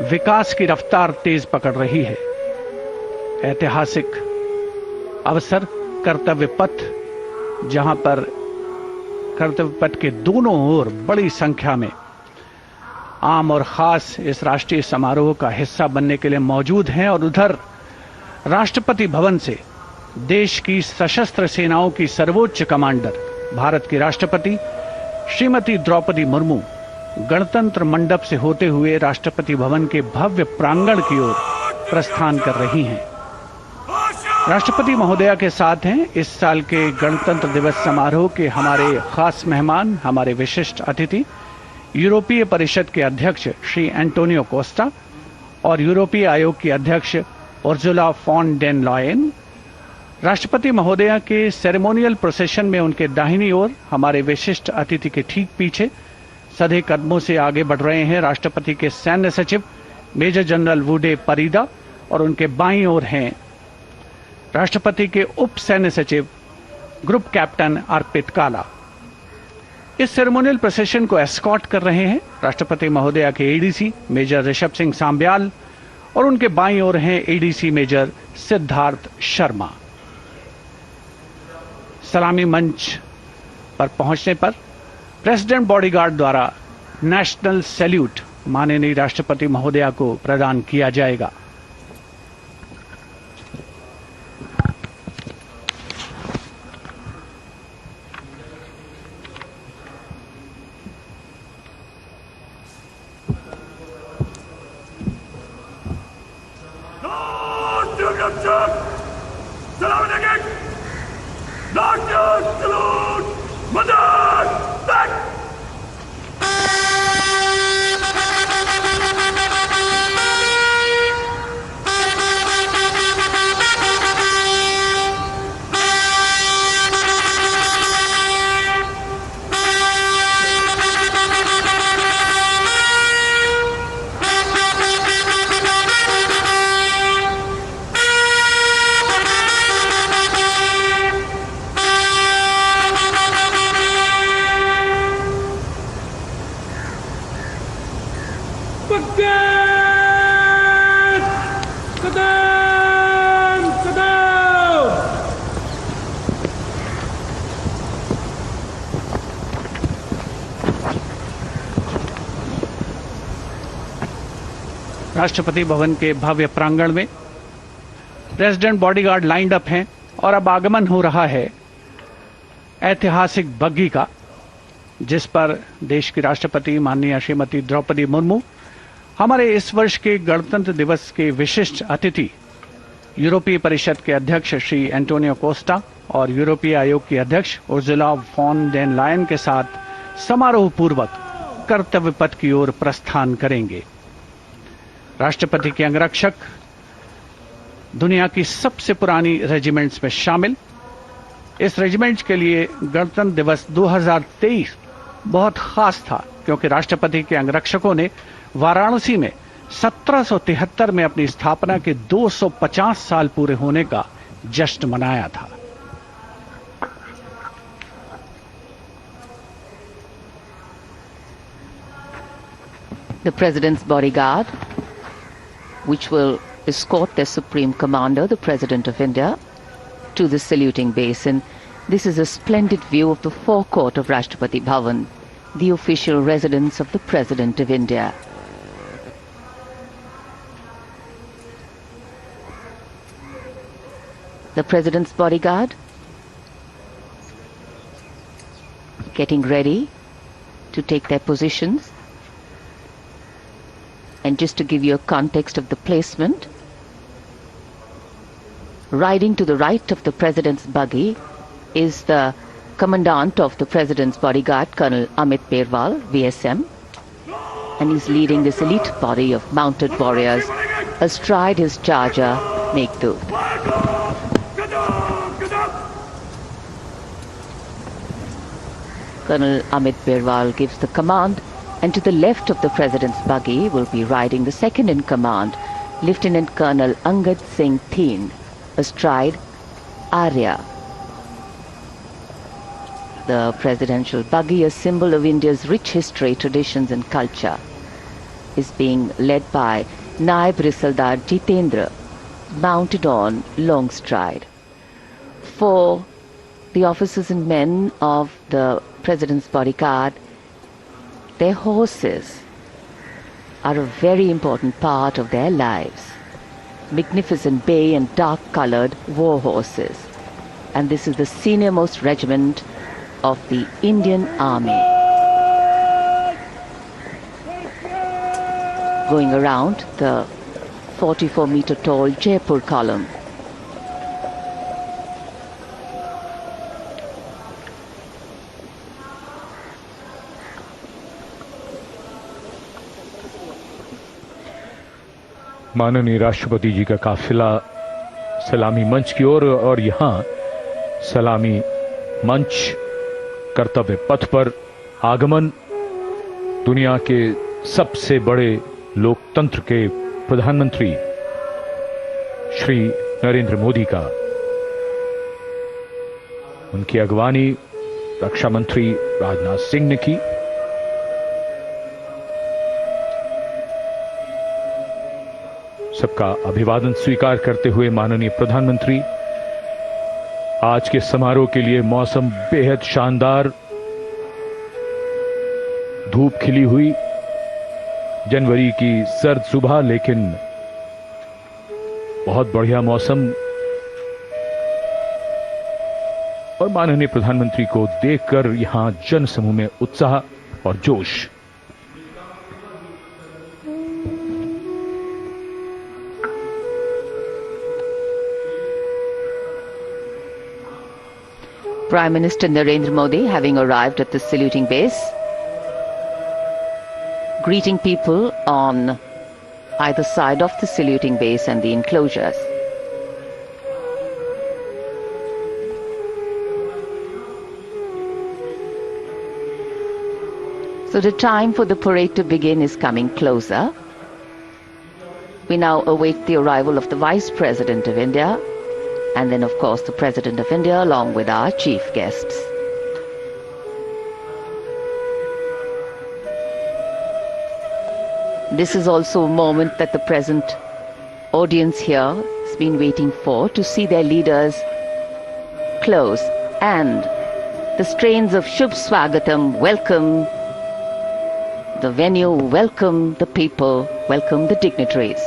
विकास की रफ्तार तेज पकड़ रही है। ऐतिहासिक अवसर कर्तव्य पथ, जहां पर कर्तव्य पथ के दोनों ओर बड़ी संख्या में आम और खास इस राष्ट्रीय समारोह का हिस्सा बनने के लिए मौजूद हैं, और उधर राष्ट्रपति भवन से देश की सशस्त्र सेनाओं की सर्वोच्च कमांडर भारत की राष्ट्रपति श्रीमती द्रौपदी मुर्मू गणतंत्र मंडप से होते हुए राष्ट्रपति भवन के भव्य प्रांगण की ओर प्रस्थान कर रही हैं। राष्ट्रपति महोदया के साथ हैं इस साल के गणतंत्र दिवस समारोह के हमारे खास मेहमान, हमारे विशिष्ट अतिथि, यूरोपीय परिषद के अध्यक्ष श्री एंटोनियो कोस्टा और यूरोपीय आयोग की अध्यक्ष उर्जुला फॉन डेन लॉयन। राष्ट्रपति महोदया के सेरेमोनियल प्रोसेशन में उनके दाहिनी ओर, हमारे विशिष्ट अतिथि के ठीक पीछे सधे कदमों से आगे बढ़ रहे हैं राष्ट्रपति के सैन्य सचिव मेजर जनरल वुडे परीदा, और उनके बाईं ओर हैं राष्ट्रपति के उप सैन्य सचिव ग्रुप कैप्टन अर्पित काला। इस सेरेमोनियल प्रोसेशन को एस्कॉर्ट कर रहे हैं राष्ट्रपति महोदया के एडीसी मेजर ऋषभ सिंह सांब्याल, और उनके बाईं ओर हैं एडीसी मेजर सिद्धार्थ शर्मा। सलामी मंच पर पहुंचने पर प्रेसिडेंट बॉडीगार्ड द्वारा नेशनल सैल्यूट माननीय राष्ट्रपति महोदया को प्रदान किया जाएगा। राष्ट्रपति भवन के भव्य प्रांगण में प्रेसिडेंट बॉडीगार्ड लाइंड अप हैं, और अब आगमन हो रहा है ऐतिहासिक बग्घी का, जिस पर देश की राष्ट्रपति माननीय श्रीमती द्रौपदी मुर्मू, हमारे इस वर्ष के गणतंत्र दिवस के विशिष्ट अतिथि यूरोपीय परिषद के अध्यक्ष श्री एंटोनियो कोस्टा और यूरोपीय आयोग की अध्यक्ष उर्जुला फॉन डेन लॉयन के साथ समारोह पूर्वक कर्तव्य पथ की ओर प्रस्थान करेंगे। राष्ट्रपति के अंगरक्षक दुनिया की सबसे पुरानी रेजिमेंट्स में शामिल। इस रेजिमेंट के लिए गणतंत्र दिवस 2023 बहुत खास था, क्योंकि राष्ट्रपति के अंगरक्षकों ने वाराणसी में 1773 में अपनी स्थापना के 250 साल पूरे होने का जश्न मनाया था। The President's bodyguard, which will escort the Supreme Commander, the President of India, to the saluting basin. This is a splendid view of the forecourt of Rashtrapati Bhavan, the official residence of the President of India. The President's bodyguard getting ready to take their positions. And just to give you a context of the placement, riding to the right of the President's buggy is the Commandant of the President's bodyguard, Colonel Amit Perwal, VSM, and he's leading this elite body of mounted warriors astride his charger, Meghdoot. Colonel Amit Perwal gives the command, and to the left of the President's buggy will be riding the second in command, Lieutenant Colonel Angad Singh Thind, astride Arya. The presidential buggy, a symbol of India's rich history, traditions and culture. is being led by Naib Risaldar Jitendra, mounted on Longstride. For the officers and men of the President's bodyguard, their horses are a very important part of their lives. Magnificent bay and dark-colored war horses. And this is the senior-most regiment of the Indian Army. Going around the 44-meter tall Jaipur column. माननीय राष्ट्रपति जी का काफिला सलामी मंच की ओर और यहाँ सलामी मंच कर्तव्य पथ पर आगमन दुनिया के सबसे बड़े लोकतंत्र के प्रधानमंत्री श्री नरेंद्र मोदी का, उनकी अगवानी रक्षा मंत्री राजनाथ सिंह ने की। सबका अभिवादन स्वीकार करते हुए माननीय प्रधानमंत्री आज के समारोह के लिए मौसम बेहद शानदार, धूप खिली हुई, जनवरी की सर्द सुबह लेकिन बहुत बढ़िया मौसम, और माननीय प्रधानमंत्री को देखकर यहां जनसमूह में उत्साह और जोश। Prime Minister Narendra Modi having arrived at the saluting base, greeting people on either side of the saluting base and the enclosures. So the time for the parade to begin is coming closer. We now await the arrival of the Vice President of India, and then, of course, the President of India along with our chief guests. This is also a moment that the present audience here has been waiting for, to see their leaders close, and the strains of Shubh Swagatam welcome the venue, welcome the people, welcome the dignitaries.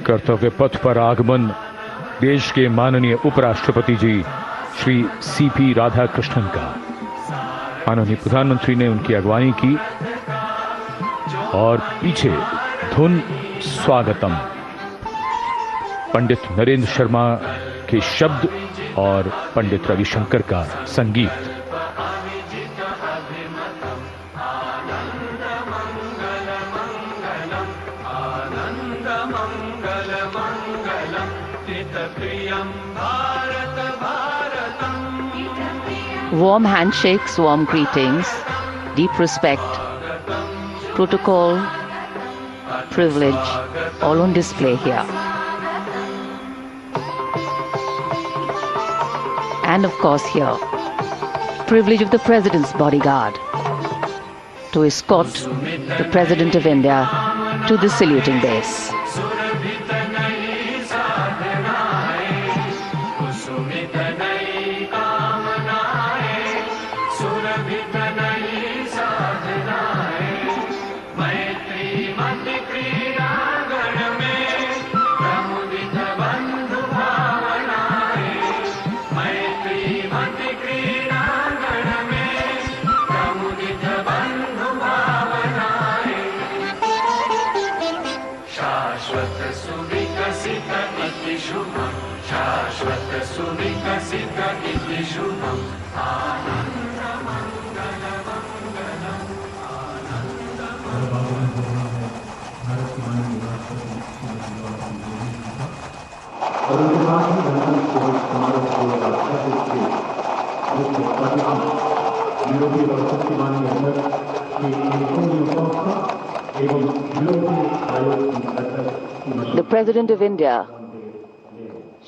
कर्तव्य पथ पर आगमन देश के माननीय उपराष्ट्रपति जी Shri CP Radhakrishnan का। माननीय प्रधानमंत्री ने उनकी अगवानी की और पीछे धुन स्वागतम पंडित नरेंद्र शर्मा के शब्द और पंडित रविशंकर का संगीत। Warm handshakes, warm greetings, deep respect, protocol, privilege, all on display here. And of course here, privilege of the President's bodyguard to escort the President of India to the saluting base. शाश्वत सुविकसित अति शुभ शाश्वत और उनके बाद ही गणतंत्र दिवस समारोह को राष्ट्रपति के मुख्य अतिथि यूरोपीय परिषद के माननीय अध्यक्ष श्री एंटोनियो कोस्टा एवं यूरोपीय आयोग की अध्यक्ष The President of India,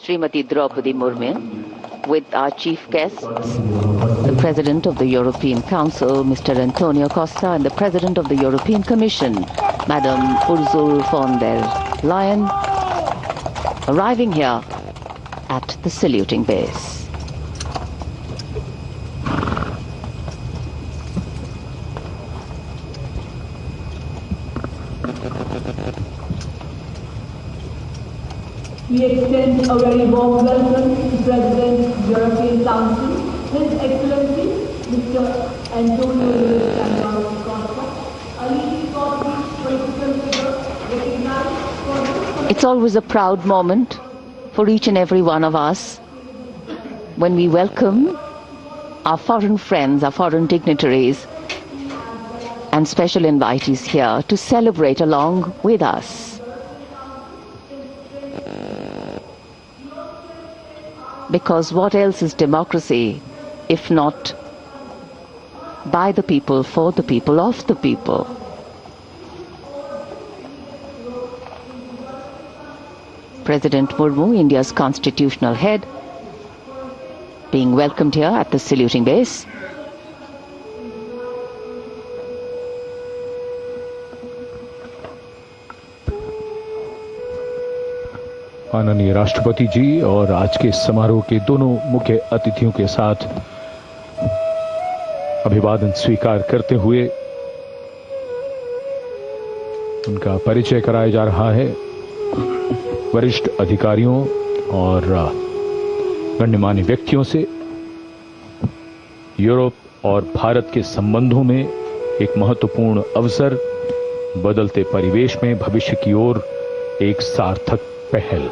Srimati Draupadi Murmu, with our chief guests, the President of the European Council, Mr. Antonio Costa, and the President of the European Commission, Madam Ursula von der Leyen, arriving here at the saluting base. We extend a very warm welcome to the President of the European Council, His Excellency, Mr. Antonio Costa, a leading political figure recognized for his... It's always a proud moment for each and every one of us when we welcome our foreign friends, our foreign dignitaries and special invitees here to celebrate along with us. Because what else is democracy if not by the people, for the people, of the people? President Murmu, India's constitutional head, being welcomed here at the saluting base. माननीय राष्ट्रपति जी और आज के समारोह के दोनों मुख्य अतिथियों के साथ अभिवादन स्वीकार करते हुए उनका परिचय कराया जा रहा है वरिष्ठ अधिकारियों और गण्यमान्य व्यक्तियों से। यूरोप और भारत के संबंधों में एक महत्वपूर्ण अवसर, बदलते परिवेश में भविष्य की ओर एक सार्थक पहल।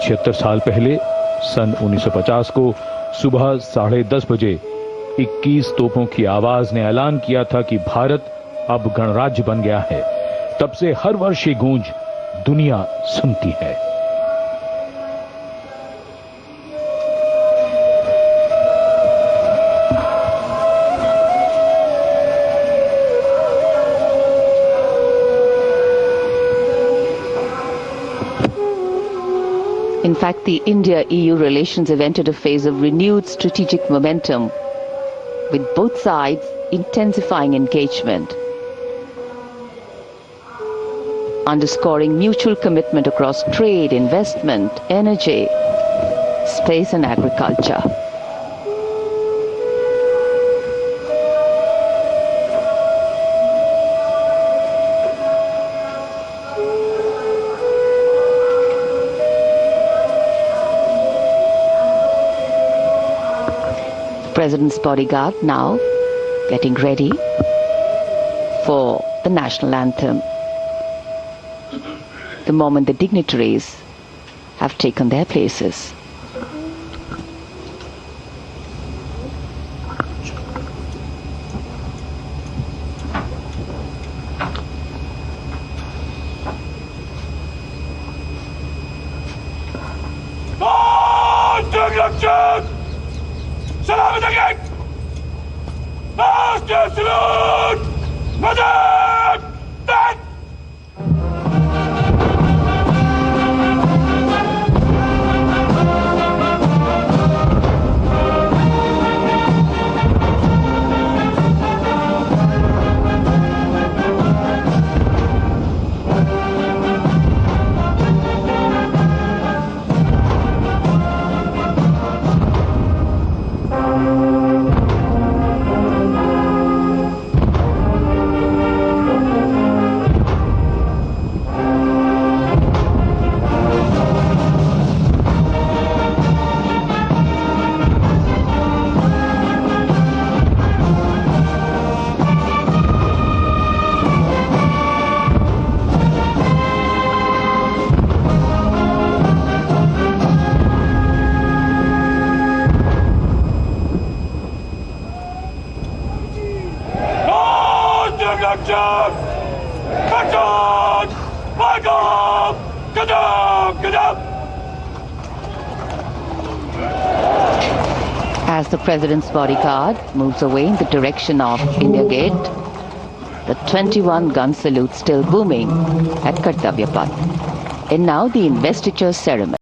76 साल पहले सन 1950 को सुबह 10:30 बजे 21 तोपों की आवाज ने ऐलान किया था कि भारत अब गणराज्य बन गया है। तब से हर वर्ष ये गूंज दुनिया सुनती है। In fact, the India-EU relations have entered a phase of renewed strategic momentum, with both sides intensifying engagement, underscoring mutual commitment across trade, investment, energy, space and agriculture. President's bodyguard now getting ready for the national anthem. The moment the dignitaries have taken their places. Attention! Attention! Back up! Get up! Get up! As the President's bodyguard moves away in the direction of India Gate, the 21-gun salute still booming at Kartavya Path. And now the investiture ceremony.